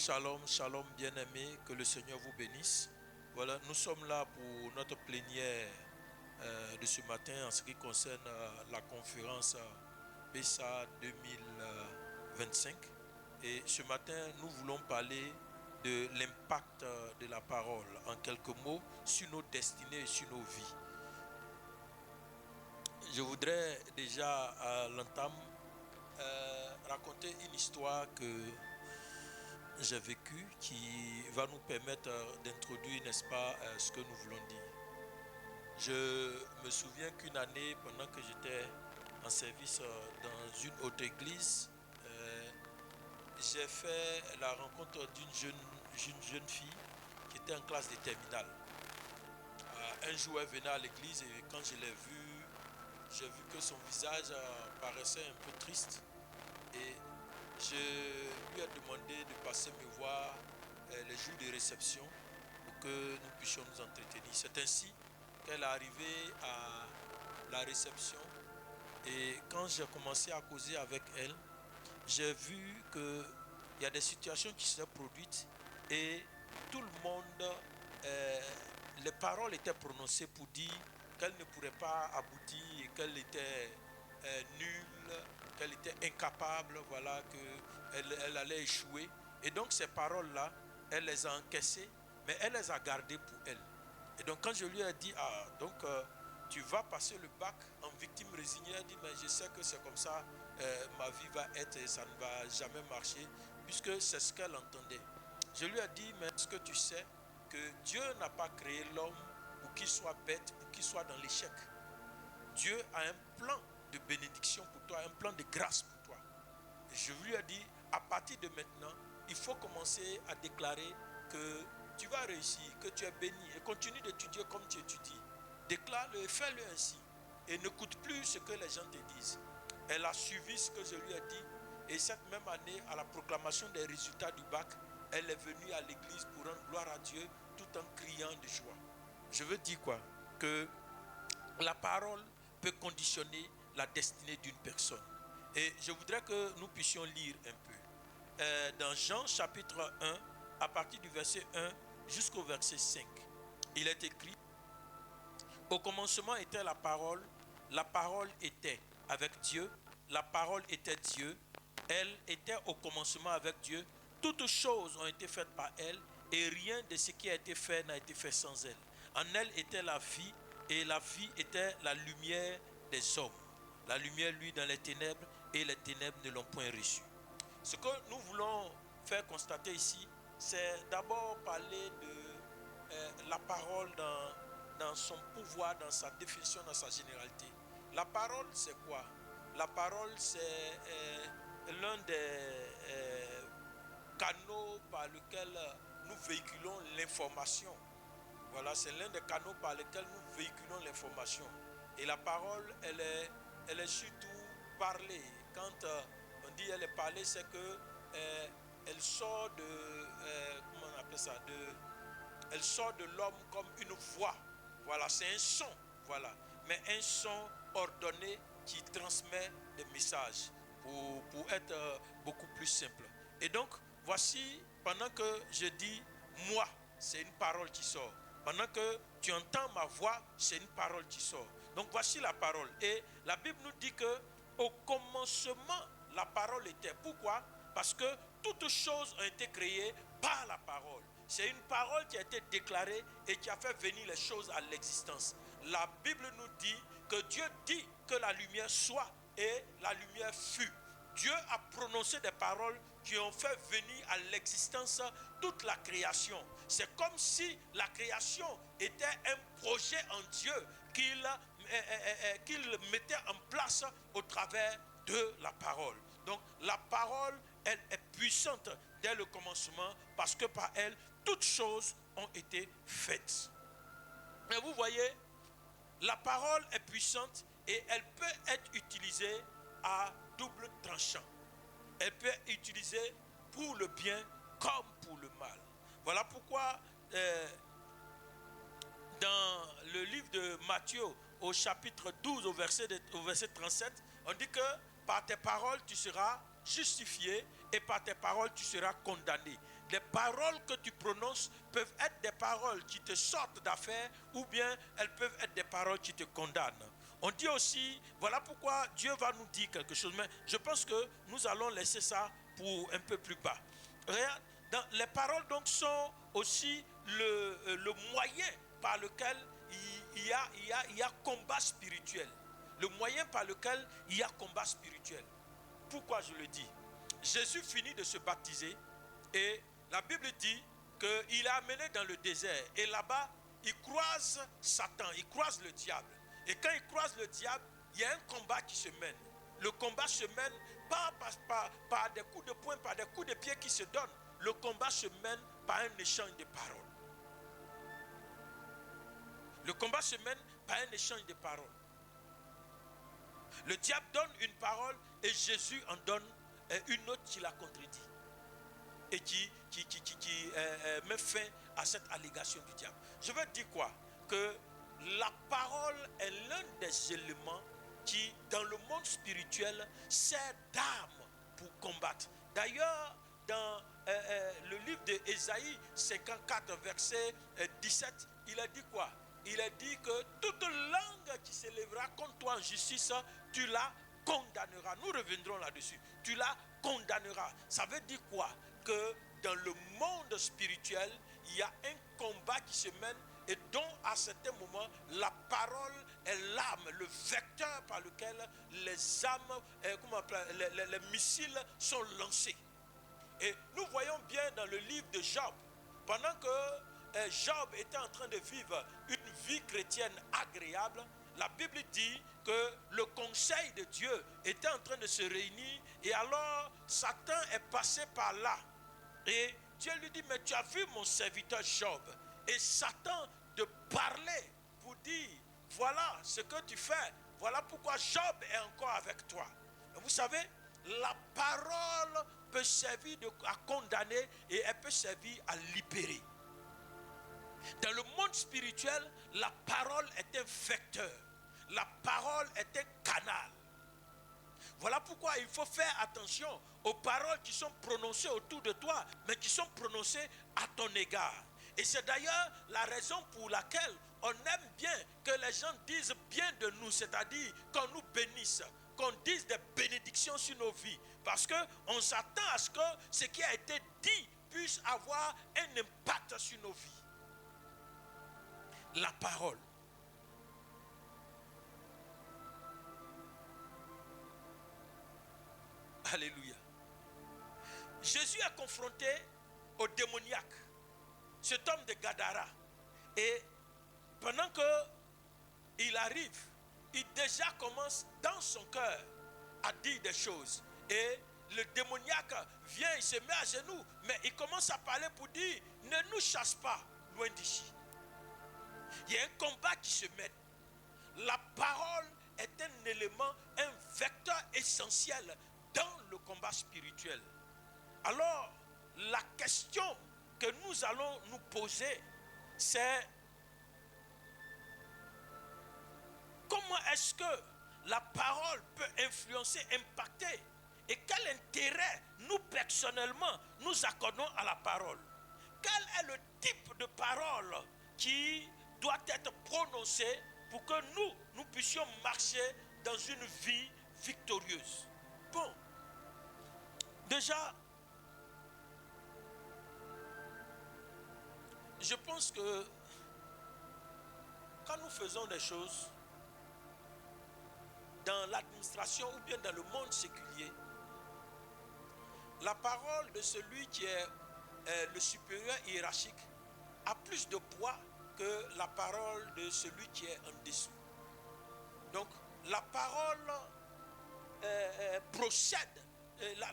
Shalom, shalom bien-aimés, que le Seigneur vous bénisse. Voilà, nous sommes là pour notre plénière de ce matin en ce qui concerne la conférence PESA 2025. Et ce matin, nous voulons parler de l'impact de la parole, en quelques mots, sur nos destinées et sur nos vies. Je voudrais déjà à l'entame raconter une histoire que j'ai vécu qui va nous permettre d'introduire, n'est-ce pas, ce que nous voulons dire. Je me souviens qu'une année, pendant que j'étais en service dans une autre église, j'ai fait la rencontre d'une jeune fille qui était en classe de terminale. Un jour, elle venait à l'église et quand je l'ai vue, j'ai vu que son visage paraissait un peu triste. Et je lui ai demandé de passer me voir les jours de réception pour que nous puissions nous entretenir. C'est ainsi qu'elle est arrivée à la réception et quand j'ai commencé à causer avec elle, j'ai vu qu'il y a des situations qui se sont produites et tout le monde, les paroles étaient prononcées pour dire qu'elle ne pourrait pas aboutir et qu'elle était nulle, qu'elle était incapable, voilà, qu'elle allait échouer. Et donc ces paroles-là, elle les a encaissées, mais elle les a gardées pour elle. Et donc quand je lui ai dit, tu vas passer le bac en victime résignée, elle dit, mais je sais que c'est comme ça, ma vie va être et ça ne va jamais marcher, puisque c'est ce qu'elle entendait. Je lui ai dit, mais est-ce que tu sais que Dieu n'a pas créé l'homme pour qu'il soit bête, pour qu'il soit dans l'échec. Dieu a un plan de bénédiction pour toi, un plan de grâce pour toi. Et je lui ai dit, à partir de maintenant, il faut commencer à déclarer que tu vas réussir, que tu es béni et continue d'étudier comme tu étudies. Déclare-le et fais-le ainsi. Et n'écoute plus ce que les gens te disent. Elle a suivi ce que je lui ai dit. Et cette même année, à la proclamation des résultats du bac, elle est venue à l'église pour rendre gloire à Dieu tout en criant de joie. Je veux dire quoi? Que la parole peut conditionner la destinée d'une personne. Et je voudrais que nous puissions lire un peu. Dans Jean chapitre 1, à partir du verset 1 jusqu'au verset 5, il est écrit: au commencement était la parole était avec Dieu, la parole était Dieu, elle était au commencement avec Dieu, toutes choses ont été faites par elle, et rien de ce qui a été fait n'a été fait sans elle. En elle était la vie, et la vie était la lumière des hommes. La lumière, lui, dans les ténèbres, et les ténèbres ne l'ont point reçue. Ce que nous voulons faire constater ici, c'est d'abord parler de la parole dans son pouvoir, dans sa définition, dans sa généralité. La parole, c'est quoi? La parole, c'est l'un des canaux par lesquels nous véhiculons l'information. Voilà, c'est l'un des canaux par lesquels nous véhiculons l'information. Et la parole, elle est surtout parlée. Quand on dit elle est parlée, c'est que elle sort de, comment on appelle ça, elle sort de l'homme comme une voix. Voilà, c'est un son. Voilà, mais un son ordonné qui transmet des messages pour être beaucoup plus simple. Et donc, voici, pendant que je dis moi, c'est une parole qui sort. Pendant que tu entends ma voix, c'est une parole qui sort. Donc voici la parole. Et la Bible nous dit que au commencement, la parole était. Pourquoi? Parce que toutes choses ont été créées par la parole. C'est une parole qui a été déclarée et qui a fait venir les choses à l'existence. La Bible nous dit que Dieu dit que la lumière soit et la lumière fut. Dieu a prononcé des paroles qui ont fait venir à l'existence toute la création. C'est comme si la création était un projet en Dieu qu'il mettait en place au travers de la parole. Donc la parole, elle est puissante dès le commencement parce que par elle, toutes choses ont été faites. Mais vous voyez, la parole est puissante et elle peut être utilisée à double tranchant. Elle peut être utilisée pour le bien comme pour le mal. Voilà pourquoi dans le livre de Matthieu, au chapitre 12, au verset 37, on dit que par tes paroles, tu seras justifié et par tes paroles, tu seras condamné. Les paroles que tu prononces peuvent être des paroles qui te sortent d'affaire ou bien elles peuvent être des paroles qui te condamnent. On dit aussi, voilà pourquoi Dieu va nous dire quelque chose, mais je pense que nous allons laisser ça pour un peu plus bas. Regarde, les paroles donc sont aussi le moyen par lequel il y a combat spirituel. Le moyen par lequel il y a combat spirituel. Pourquoi je le dis? Jésus finit de se baptiser et la Bible dit qu'il est amené dans le désert. Et là-bas, il croise Satan, il croise le diable. Et quand il croise le diable, il y a un combat qui se mène. Le combat se mène pas par des coups de poing, par des coups de pied qui se donnent. Le combat se mène par un échange de paroles. Le combat se mène par un échange de paroles. Le diable donne une parole et Jésus en donne une autre qui la contredit. Et qui met fin à cette allégation du diable. Je veux dire quoi? Que la parole est l'un des éléments qui, dans le monde spirituel, sert d'arme pour combattre. D'ailleurs, dans le livre d'Ésaïe 54, verset 17, il a dit quoi? Il a dit que toute langue qui s'élèvera contre toi en justice, tu la condamneras. Nous reviendrons là-dessus. Tu la condamneras. Ça veut dire quoi? Que dans le monde spirituel, il y a un combat qui se mène et dont à certains moments, la parole est l'arme, le vecteur par lequel les armes, les missiles sont lancés. Et nous voyons bien dans le livre de Job, pendant que Job était en train de vivre une vie chrétienne agréable, la Bible dit que le conseil de Dieu était en train de se réunir et alors Satan est passé par là. Et Dieu lui dit, mais tu as vu mon serviteur Job? Et Satan de parler pour dire, voilà ce que tu fais, voilà pourquoi Job est encore avec toi. Et vous savez, la parole peut servir à condamner et elle peut servir à libérer. Dans le monde spirituel, la parole est un vecteur. La parole est un canal. Voilà pourquoi il faut faire attention aux paroles qui sont prononcées autour de toi, mais qui sont prononcées à ton égard. Et c'est d'ailleurs la raison pour laquelle on aime bien que les gens disent bien de nous, c'est-à-dire qu'on nous bénisse, qu'on dise des bénédictions sur nos vies. Parce qu'on s'attend à ce que ce qui a été dit puisse avoir un impact sur nos vies. La parole. Alléluia. Jésus est confronté au démoniaque, cet homme de Gadara. Et pendant qu'il arrive, il déjà commence dans son cœur à dire des choses. Et le démoniaque vient, il se met à genoux, mais il commence à parler pour dire, ne nous chasse pas loin d'ici. Il y a un combat qui se mène. La parole est un élément, un vecteur essentiel dans le combat spirituel. Alors, la question que nous allons nous poser, c'est comment est-ce que la parole peut influencer, impacter, et quel intérêt nous personnellement nous accordons à la parole? Quel est le type de parole qui doit être prononcée pour que nous puissions marcher dans une vie victorieuse? Bon, déjà, je pense que quand nous faisons des choses dans l'administration ou bien dans le monde séculier, la parole de celui qui est le supérieur hiérarchique a plus de poids que la parole de celui qui est en dessous. Donc, la parole procède,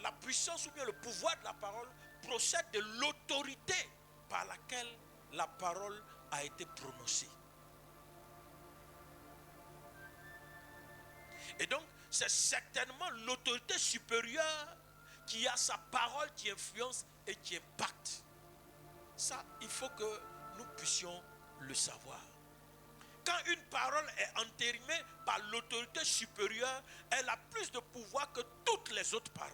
la puissance ou bien le pouvoir de la parole procède de l'autorité par laquelle la parole a été prononcée. Et donc, c'est certainement l'autorité supérieure qui a sa parole qui influence et qui impacte. Ça, il faut que nous puissions le savoir. Quand une parole est entérinée par l'autorité supérieure, elle a plus de pouvoir que toutes les autres paroles.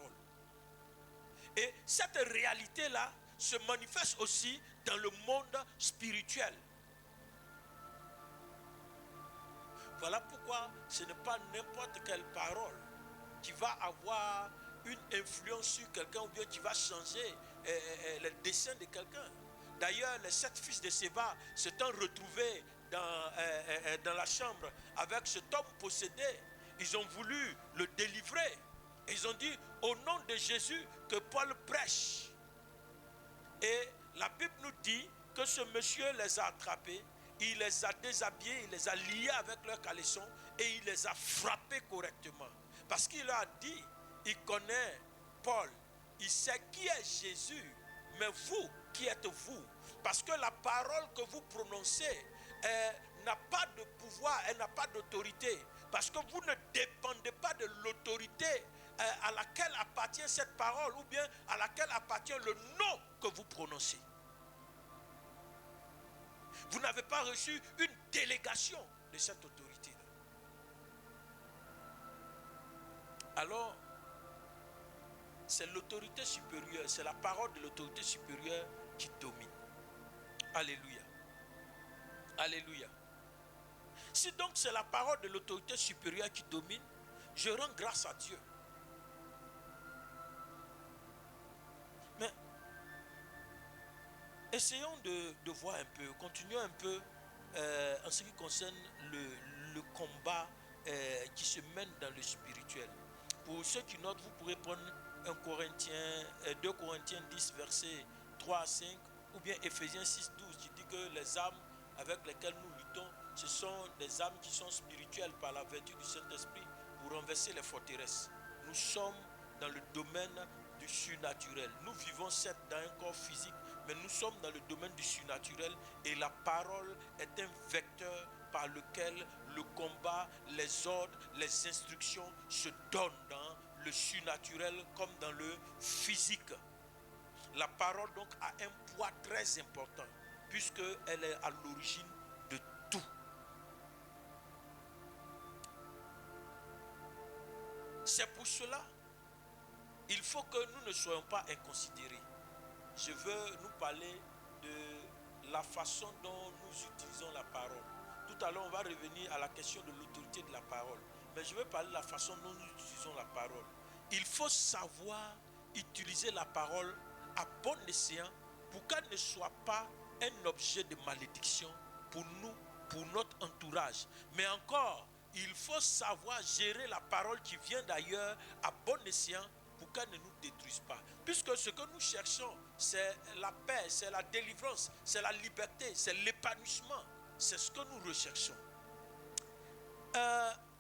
Et cette réalité-là se manifeste aussi dans le monde spirituel. Voilà pourquoi ce n'est pas n'importe quelle parole qui va avoir une influence sur quelqu'un ou bien qui va changer le destin de quelqu'un. D'ailleurs, les 7 fils de Séba s'étant retrouvés dans la chambre avec cet homme possédé, ils ont voulu le délivrer. Ils ont dit, au nom de Jésus, que Paul prêche. Et la Bible nous dit que ce monsieur les a attrapés, il les a déshabillés, il les a liés avec leurs caleçons et il les a frappés correctement. Parce qu'il leur a dit, il connaît Paul, il sait qui est Jésus, mais vous, qui êtes-vous? Parce que la parole que vous prononcez n'a pas de pouvoir, elle n'a pas d'autorité. Parce que vous ne dépendez pas de l'autorité à laquelle appartient cette parole ou bien à laquelle appartient le nom que vous prononcez. Vous n'avez pas reçu une délégation de cette autorité-là. Alors, c'est l'autorité supérieure, c'est la parole de l'autorité supérieure qui domine. Alléluia. Alléluia. Si donc c'est la parole de l'autorité supérieure qui domine, je rends grâce à Dieu. Mais essayons de voir un peu, continuons un peu en ce qui concerne le combat qui se mène dans le spirituel. Pour ceux qui notent, vous pourrez prendre 2 Corinthiens 10, versets 3 à 5, ou bien Éphésiens 6, 12, qui dit que les âmes avec lesquelles nous luttons, ce sont des âmes qui sont spirituelles par la vertu du Saint-Esprit pour renverser les forteresses. Nous sommes dans le domaine du surnaturel. Nous vivons certes dans un corps physique, mais nous sommes dans le domaine du surnaturel et la parole est un vecteur par lequel le combat, les ordres, les instructions se donnent dans le surnaturel comme dans le physique. La parole donc a un poids très important puisqu'elle est à l'origine de tout. C'est pour cela il faut que nous ne soyons pas inconsidérés. Je veux nous parler de la façon dont nous utilisons la parole. Tout à l'heure, on va revenir à la question de l'autorité de la parole. Mais je veux parler de la façon dont nous utilisons la parole. Il faut savoir utiliser la parole à bon escient pour qu'elle ne soit pas un objet de malédiction pour nous, pour notre entourage. Mais encore, il faut savoir gérer la parole qui vient d'ailleurs à bon escient pour qu'elle ne nous détruise pas. Puisque ce que nous cherchons, c'est la paix, c'est la délivrance, c'est la liberté, c'est l'épanouissement. C'est ce que nous recherchons.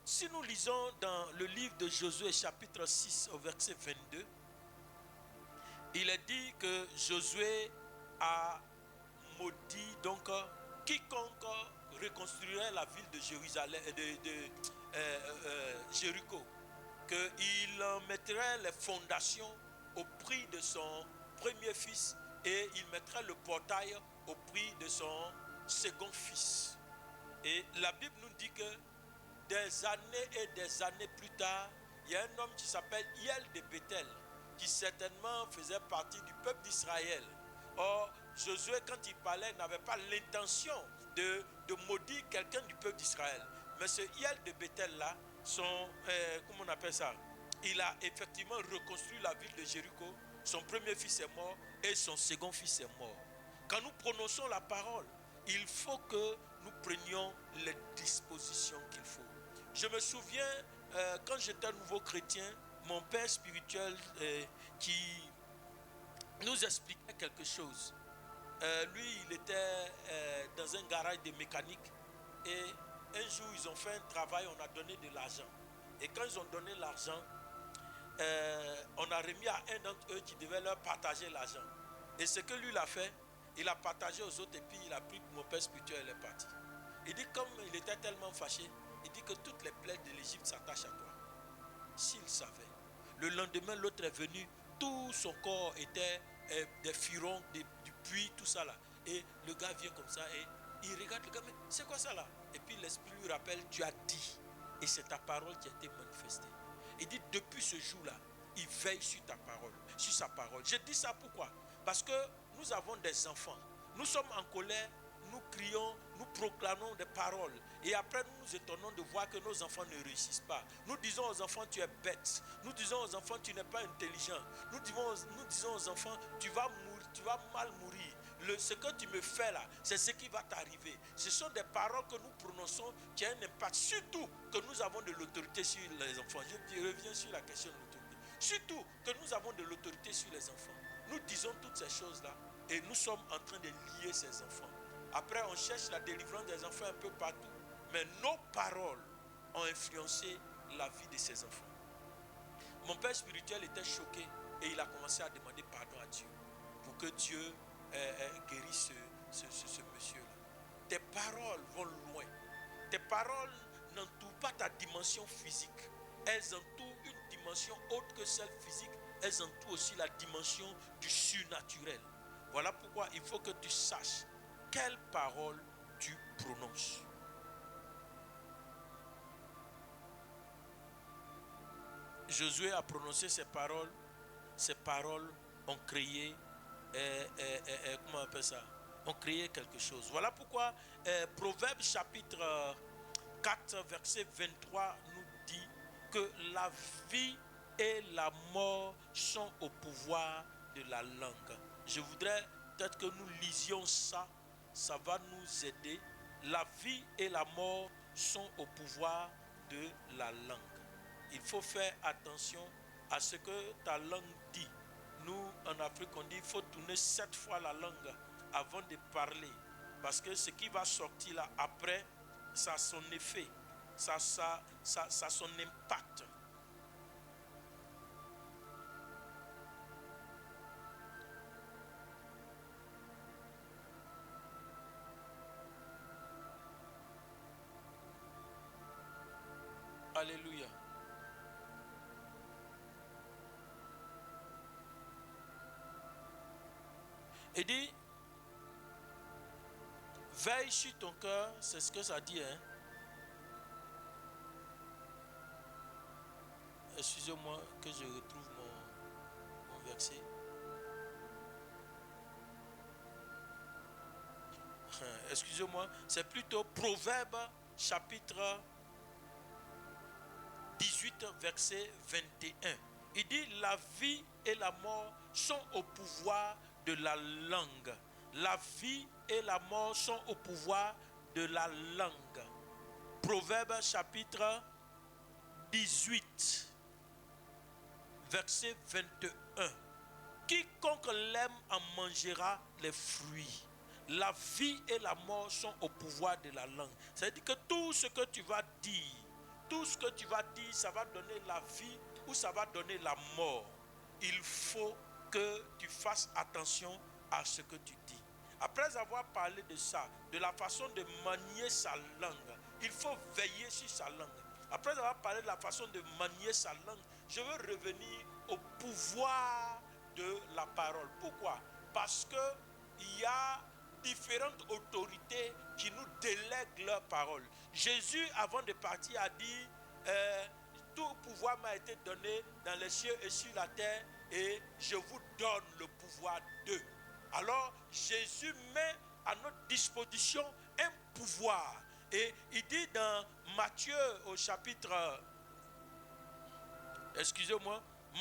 Si nous lisons dans le livre de Josué, chapitre 6, au verset 22, il est dit que Josué a maudit donc quiconque reconstruirait la ville de Jérusalem, Jéricho, qu'il mettrait les fondations au prix de son premier fils et il mettrait le portail au prix de son second fils. Et la Bible nous dit que des années et des années plus tard, il y a un homme qui s'appelle Hiel de Bethel, qui certainement faisait partie du peuple d'Israël. Or, Josué, quand il parlait, n'avait pas l'intention de maudire quelqu'un du peuple d'Israël. Mais ce Hiel de Bethel-là, comment on appelle ça? Il a effectivement reconstruit la ville de Jéricho. Son premier fils est mort et son second fils est mort. Quand nous prononçons la parole, il faut que nous prenions les dispositions qu'il faut. Je me souviens, quand j'étais un nouveau chrétien, mon père spirituel qui nous expliquait quelque chose. Lui, il était dans un garage de mécanique et un jour, ils ont fait un travail, on a donné de l'argent. Et quand ils ont donné l'argent, on a remis à un d'entre eux qui devait leur partager l'argent. Et ce que lui il a fait, il a partagé aux autres et puis il a pris mon père spirituel et est parti. Il dit comme il était tellement fâché, il dit que toutes les plaies de l'Égypte s'attachent à toi. S'il savait. Le lendemain, l'autre est venu, tout son corps était des furons, du puits, tout ça là. Et le gars vient comme ça et il regarde le gars, mais c'est quoi ça là? Et puis l'esprit lui rappelle, tu as dit, et c'est ta parole qui a été manifestée. Il dit, depuis ce jour-là, il veille sur ta parole, sur sa parole. Je dis ça pourquoi? Parce que nous avons des enfants. Nous sommes en colère, nous crions, nous proclamons des paroles. Et après, nous nous étonnons de voir que nos enfants ne réussissent pas. Nous disons aux enfants, tu es bête. Nous disons aux enfants, tu n'es pas intelligent. Nous disons aux enfants, tu vas mourir, tu vas mal mourir. Ce que tu me fais là, c'est ce qui va t'arriver. Ce sont des paroles que nous prononçons qui ont un impact. Surtout que nous avons de l'autorité sur les enfants. Je reviens sur la question de l'autorité. Surtout que nous avons de l'autorité sur les enfants. Nous disons toutes ces choses-là et nous sommes en train de lier ces enfants. Après, on cherche la délivrance des enfants un peu partout. Mais nos paroles ont influencé la vie de ces enfants. Mon père spirituel était choqué et il a commencé à demander pardon à Dieu pour que Dieu guérisse ce monsieur-là. Tes paroles vont loin. Tes paroles n'entourent pas ta dimension physique. Elles entourent une dimension autre que celle physique. Elles entourent aussi la dimension du surnaturel. Voilà pourquoi il faut que tu saches quelles paroles tu prononces. Josué a prononcé ces paroles. Ces paroles ont créé, comment on appelle ça? Ont créé quelque chose. Voilà pourquoi Proverbe chapitre 4, verset 23 nous dit que la vie et la mort sont au pouvoir de la langue. Je voudrais peut-être que nous lisions ça. Ça va nous aider. La vie et la mort sont au pouvoir de la langue. Il faut faire attention à ce que ta langue dit. Nous, en Afrique, on dit qu'il faut tourner 7 fois la langue avant de parler. Parce que ce qui va sortir là après, ça a son effet, ça a son impact. Alléluia. Il dit, veille sur ton cœur, c'est ce que ça dit, hein. Excusez-moi que je retrouve mon verset. Excusez-moi, c'est plutôt Proverbe chapitre 18, verset 21. Il dit, la vie et la mort sont au pouvoir de la langue. La vie et la mort sont au pouvoir de la langue. Proverbe chapitre 18, verset 21. Quiconque l'aime en mangera les fruits. La vie et la mort sont au pouvoir de la langue. C'est-à-dire que tout ce que tu vas dire, ça va donner la vie ou ça va donner la mort. Il faut que tu fasses attention à ce que tu dis. Après avoir parlé de ça, de la façon de manier sa langue, il faut veiller sur sa langue. Après avoir parlé de la façon de manier sa langue, je veux revenir au pouvoir de la parole. Pourquoi? Parce qu'il y a différentes autorités qui nous délèguent leur parole. Jésus, avant de partir, a dit tout pouvoir m'a été donné dans les cieux et sur la terre, et je vous donne le pouvoir d'eux. Alors, Jésus met à notre disposition un pouvoir. Et il dit dans Matthieu au chapitre,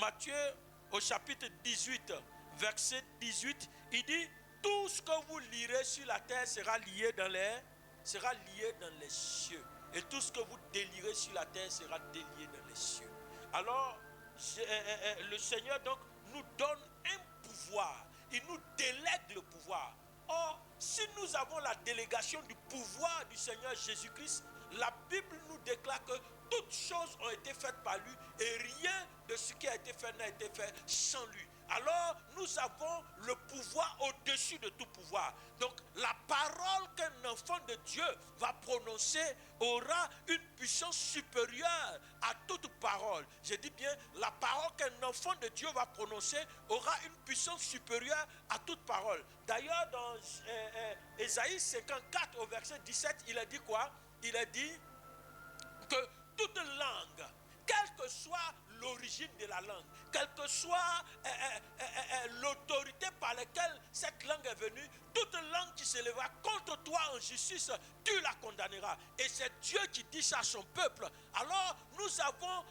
Matthieu au chapitre 18, verset 18, il dit, tout ce que vous lirez sur la terre sera lié dans les cieux. Et tout ce que vous délirez sur la terre sera délié dans les cieux. Alors, le Seigneur donc nous donne un pouvoir. Il nous délègue le pouvoir. Or, si nous avons la délégation du pouvoir du Seigneur Jésus-Christ, la Bible nous déclare que toutes choses ont été faites par lui et rien de ce qui a été fait n'a été fait sans lui. Alors, nous avons le pouvoir au-dessus de tout pouvoir. Donc, la parole qu'un enfant de Dieu va prononcer aura une puissance supérieure à toute parole. Je dis bien, la parole qu'un enfant de Dieu va prononcer aura une puissance supérieure à toute parole. D'ailleurs, dans Ésaïe 54, au verset 17, il a dit quoi? Il a dit que toute langue, quelle que soit l'origine de la langue, quelle que soit l'autorité par laquelle cette langue est venue, toute langue qui se lèvera contre toi en justice, tu la condamneras. Et c'est Dieu qui dit ça à son peuple. Alors nous avons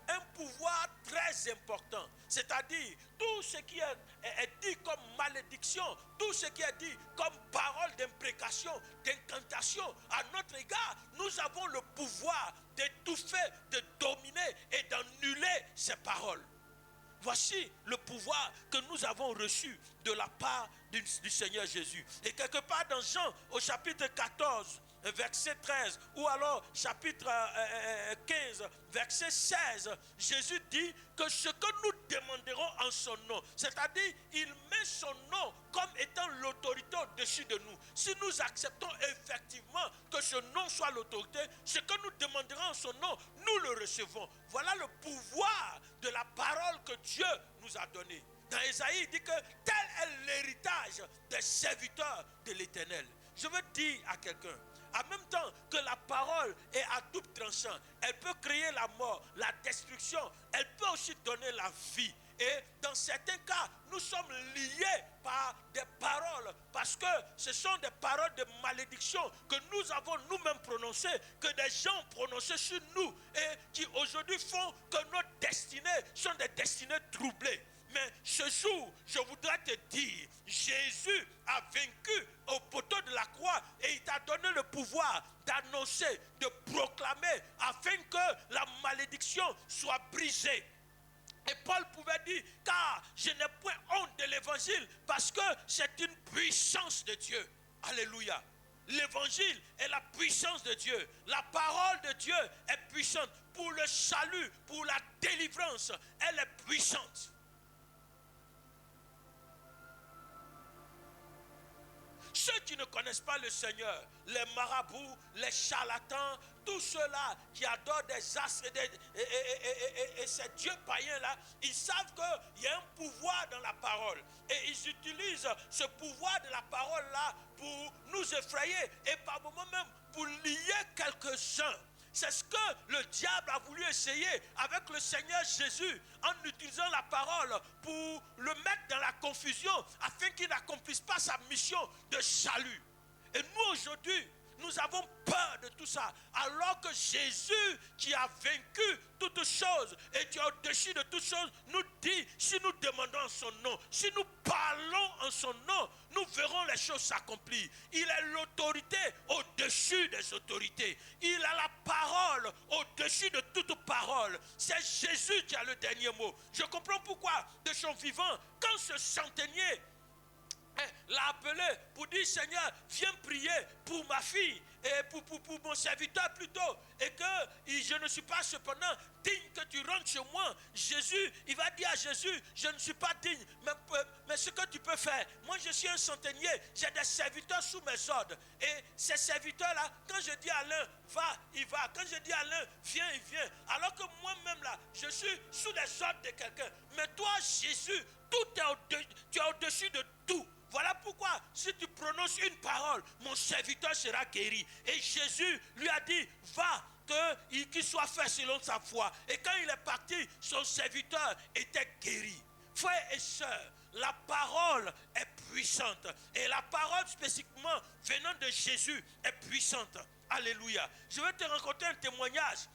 un pouvoir très important. C'est-à-dire tout ce qui est dit comme malédiction, tout ce qui est dit comme parole d'imprécation, d'incantation à notre égard, nous avons le pouvoir d'étouffer, de dominer et d'annuler ces paroles. Voici le pouvoir que nous avons reçu de la part du Seigneur Jésus. Et quelque part dans Jean, au chapitre 14, verset 13, ou alors chapitre 15, verset 16, Jésus dit que ce que nous demanderons en son nom, c'est-à-dire il met son nom comme étant l'autorité au-dessus de nous. Si nous acceptons effectivement que ce nom soit l'autorité, ce que nous demanderons en son nom, nous le recevons. Voilà le pouvoir de la parole que Dieu nous a donnée. Dans Ésaïe, il dit que tel est l'héritage des serviteurs de l'Éternel. Je veux dire à quelqu'un, en même temps que la parole est à double tranchant, elle peut créer la mort, la destruction, elle peut aussi donner la vie. Et dans certains cas, nous sommes liés par des paroles, parce que ce sont des paroles de malédiction que nous avons nous-mêmes prononcées, que des gens ont prononcées sur nous, et qui aujourd'hui font que nos destinées sont des destinées troublées. Mais ce jour, je voudrais te dire, Jésus a vaincu au poteau de la croix et il t'a donné le pouvoir d'annoncer, de proclamer, afin que la malédiction soit brisée. Et Paul pouvait dire, car je n'ai point honte de l'évangile, parce que c'est une puissance de Dieu. Alléluia. L'évangile est la puissance de Dieu. La parole de Dieu est puissante pour le salut, pour la délivrance. Elle est puissante. Ceux qui ne connaissent pas le Seigneur, les marabouts, les charlatans, tous ceux-là qui adorent des astres et ces dieux païens-là, ils savent qu'il y a un pouvoir dans la parole. Et ils utilisent ce pouvoir de la parole-là pour nous effrayer et par moments même pour lier quelques-uns. C'est ce que le diable a voulu essayer avec le Seigneur Jésus en utilisant la parole pour le mettre dans la confusion afin qu'il n'accomplisse pas sa mission de salut. Et nous aujourd'hui, nous avons peur de tout ça, alors que Jésus qui a vaincu toutes choses et qui est au-dessus de toutes choses nous dit, si nous demandons en son nom, si nous parlons en son nom, nous verrons les choses s'accomplir. Il est l'autorité au-dessus des autorités. Il a la parole au-dessus de toute parole. C'est Jésus qui a le dernier mot. Je comprends pourquoi de son vivant, quand ce centenier l'a appelé pour dire, Seigneur, viens prier pour ma fille et pour mon serviteur plutôt, et que je ne suis pas cependant digne que tu rentres chez moi. Jésus, il va dire à Jésus, je ne suis pas digne, mais ce que tu peux faire, moi je suis un centenier, j'ai des serviteurs sous mes ordres, et ces serviteurs-là, quand je dis à l'un, va, il va, quand je dis à l'un, viens, il vient, alors que moi-même là, je suis sous les ordres de quelqu'un. Mais toi, Jésus, tu es au-dessus de tout. Voilà pourquoi, si tu prononces une parole, mon serviteur sera guéri. Et Jésus lui a dit, va, qu'il soit fait selon sa foi. Et quand il est parti, son serviteur était guéri. Frères et sœurs, la parole est puissante. Et la parole spécifiquement venant de Jésus est puissante. Alléluia. Je vais te raconter un témoignage.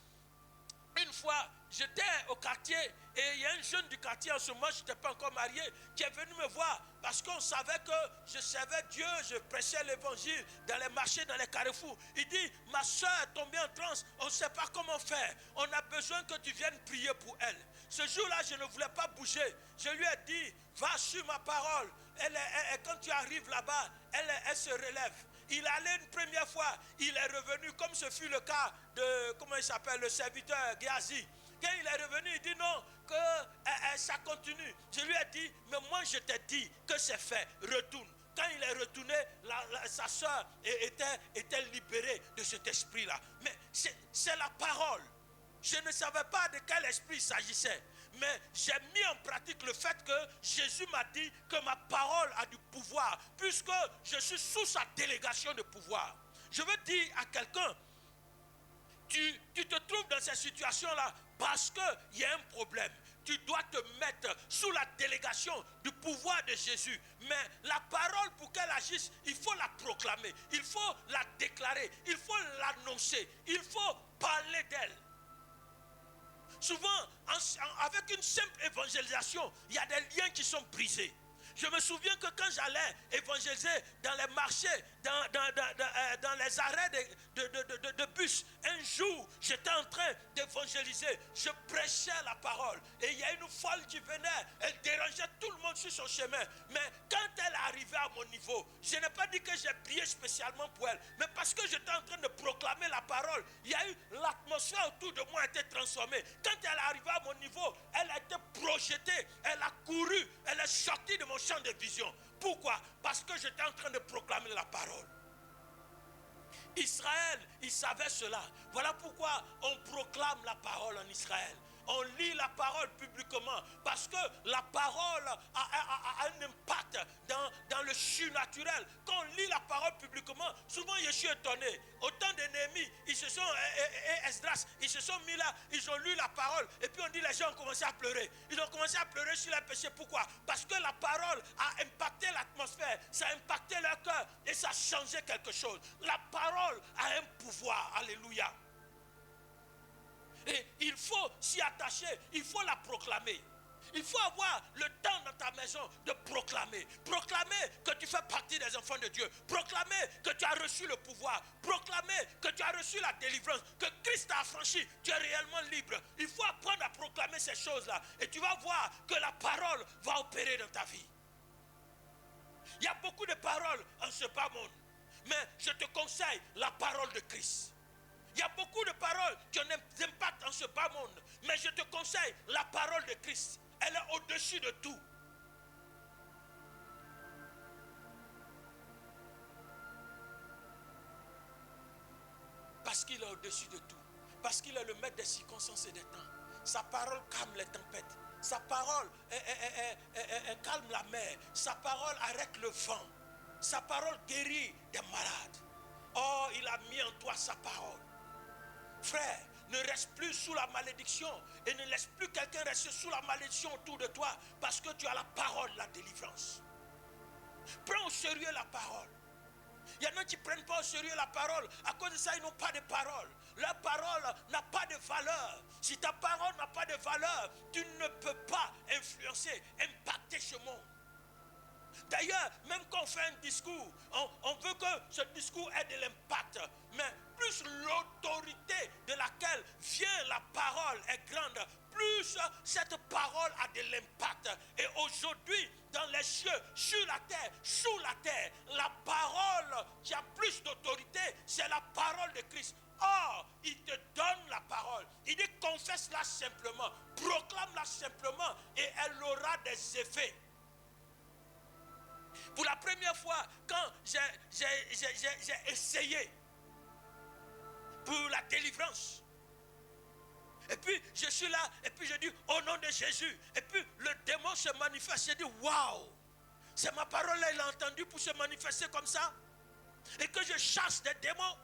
Une fois, j'étais au quartier et il y a un jeune du quartier, en ce moment je n'étais pas encore marié, qui est venu me voir parce qu'on savait que je servais Dieu, je prêchais l'évangile dans les marchés, dans les carrefours. Il dit, ma soeur est tombée en transe, on ne sait pas comment faire, on a besoin que tu viennes prier pour elle. Ce jour-là, je ne voulais pas bouger. Je lui ai dit, va sur ma parole. Quand tu arrives là-bas, elle se relève. Il allait une première fois, il est revenu, comme ce fut le cas de, comment il s'appelle, le serviteur Géasi. Quand il est revenu, il dit non, que ça continue. Je lui ai dit, mais moi je t'ai dit que c'est fait, retourne. Quand il est retourné, sa soeur était libérée de cet esprit-là. Mais c'est la parole. Je ne savais pas de quel esprit il s'agissait. Mais j'ai mis en pratique le fait que Jésus m'a dit que ma parole a du pouvoir, puisque je suis sous sa délégation de pouvoir. Je veux dire à quelqu'un, tu te trouves dans cette situation-là, parce qu'il y a un problème. Tu dois te mettre sous la délégation du pouvoir de Jésus. Mais la parole, pour qu'elle agisse, il faut la proclamer, il faut la déclarer, il faut l'annoncer, il faut parler d'elle. Souvent, avec une simple évangélisation, il y a des liens qui sont brisés. Je me souviens que quand j'allais évangéliser dans les marchés, dans les arrêts de bus, un jour, j'étais en train d'évangéliser. Je prêchais la parole. Et il y a une folle qui venait, elle dérangeait tout le monde sur son chemin. Mais quand elle est arrivée à mon niveau, je n'ai pas dit que j'ai prié spécialement pour elle, mais parce que j'étais en train de proclamer la parole, il y a eu l'atmosphère autour de moi a été transformée. Quand elle est arrivée à mon niveau, elle a été projetée, elle a couru, elle est sortie de mon champ de vision. Pourquoi? Parce que j'étais en train de proclamer la parole. Israël, il savait cela. Voilà pourquoi on proclame la parole en Israël. On lit la parole publiquement parce que la parole a un impact dans le surnaturel. Quand on lit la parole publiquement, souvent je suis étonné. Au temps de Néhémie, ils se sont, et Esdras, ils se sont mis là, ils ont lu la parole. Et puis on dit les gens ont commencé à pleurer. Ils ont commencé à pleurer sur les péchés. Pourquoi? Parce que la parole a impacté l'atmosphère, ça a impacté leur cœur et ça a changé quelque chose. La parole a un pouvoir. Alléluia. Et il faut s'y attacher, il faut la proclamer. Il faut avoir le temps dans ta maison de proclamer. Proclamer que tu fais partie des enfants de Dieu. Proclamer que tu as reçu le pouvoir. Proclamer que tu as reçu la délivrance. Que Christ t'a affranchi. Tu es réellement libre. Il faut apprendre à proclamer ces choses-là. Et tu vas voir que la parole va opérer dans ta vie. Il y a beaucoup de paroles en ce bas monde. Mais je te conseille la parole de Christ. Il y a beaucoup de paroles qui ont un impact dans ce bas monde. Mais je te conseille la parole de Christ. Elle est au-dessus de tout. Parce qu'il est au-dessus de tout. Parce qu'il est le maître des circonstances et des temps. Sa parole calme les tempêtes. Sa parole elle calme la mer. Sa parole arrête le vent. Sa parole guérit des malades. Oh, il a mis en toi sa parole. Frère, ne reste plus sous la malédiction et ne laisse plus quelqu'un rester sous la malédiction autour de toi parce que tu as la parole, la délivrance. Prends au sérieux la parole. Il y en a qui ne prennent pas au sérieux la parole. À cause de ça, ils n'ont pas de parole. Leur parole n'a pas de valeur. Si ta parole n'a pas de valeur, tu ne peux pas influencer, impacter ce monde. D'ailleurs, même quand on fait un discours, on veut que ce discours ait de l'impact. Mais plus l'autorité de laquelle vient la parole est grande, plus cette parole a de l'impact. Et aujourd'hui, dans les cieux, sur la terre, sous la terre, la parole qui a plus d'autorité, c'est la parole de Christ. Or, il te donne la parole. Il dit confesse-la simplement, proclame-la simplement et elle aura des effets. Pour la première fois, quand j'ai essayé pour la délivrance, et puis je suis là, et puis je dis au nom de Jésus, et puis le démon se manifeste. Je dis waouh, c'est ma parole là, il a entendu pour se manifester comme ça, et que je chasse des démons.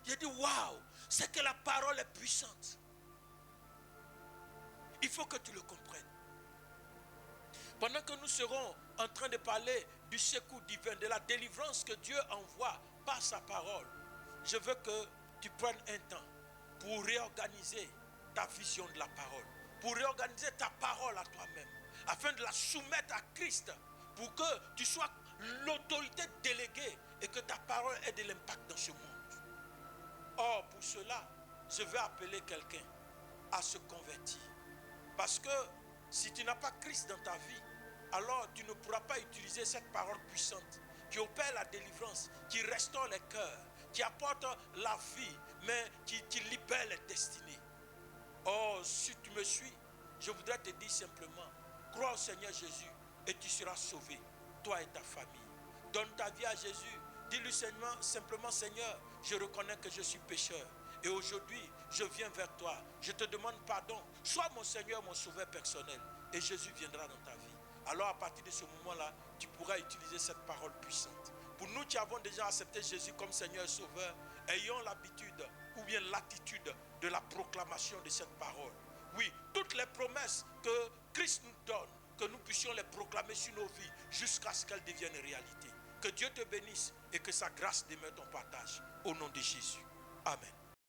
Je dis waouh, c'est que la parole est puissante. Il faut que tu le comprennes. Pendant que nous serons en train de parler du secours divin, de la délivrance que Dieu envoie par sa parole, je veux que tu prennes un temps pour réorganiser ta vision de la parole, pour réorganiser ta parole à toi-même, afin de la soumettre à Christ, pour que tu sois l'autorité déléguée et que ta parole ait de l'impact dans ce monde. Or, pour cela, je veux appeler quelqu'un à se convertir. Parce que si tu n'as pas Christ dans ta vie, alors tu ne pourras pas utiliser cette parole puissante qui opère la délivrance, qui restaure les cœurs, qui apporte la vie, mais qui libère les destinées. Oh, si tu me suis, je voudrais te dire simplement, crois au Seigneur Jésus et tu seras sauvé, toi et ta famille. Donne ta vie à Jésus. Dis-lui simplement, Seigneur, je reconnais que je suis pécheur. Et aujourd'hui, je viens vers toi. Je te demande pardon. Sois mon Seigneur, mon sauveur personnel. Et Jésus viendra dans ta vie. Alors à partir de ce moment-là, tu pourras utiliser cette parole puissante. Pour nous qui avons déjà accepté Jésus comme Seigneur et Sauveur, ayons l'habitude ou bien l'attitude de la proclamation de cette parole. Oui, toutes les promesses que Christ nous donne, que nous puissions les proclamer sur nos vies jusqu'à ce qu'elles deviennent réalité. Que Dieu te bénisse et que sa grâce demeure ton partage. Au nom de Jésus. Amen.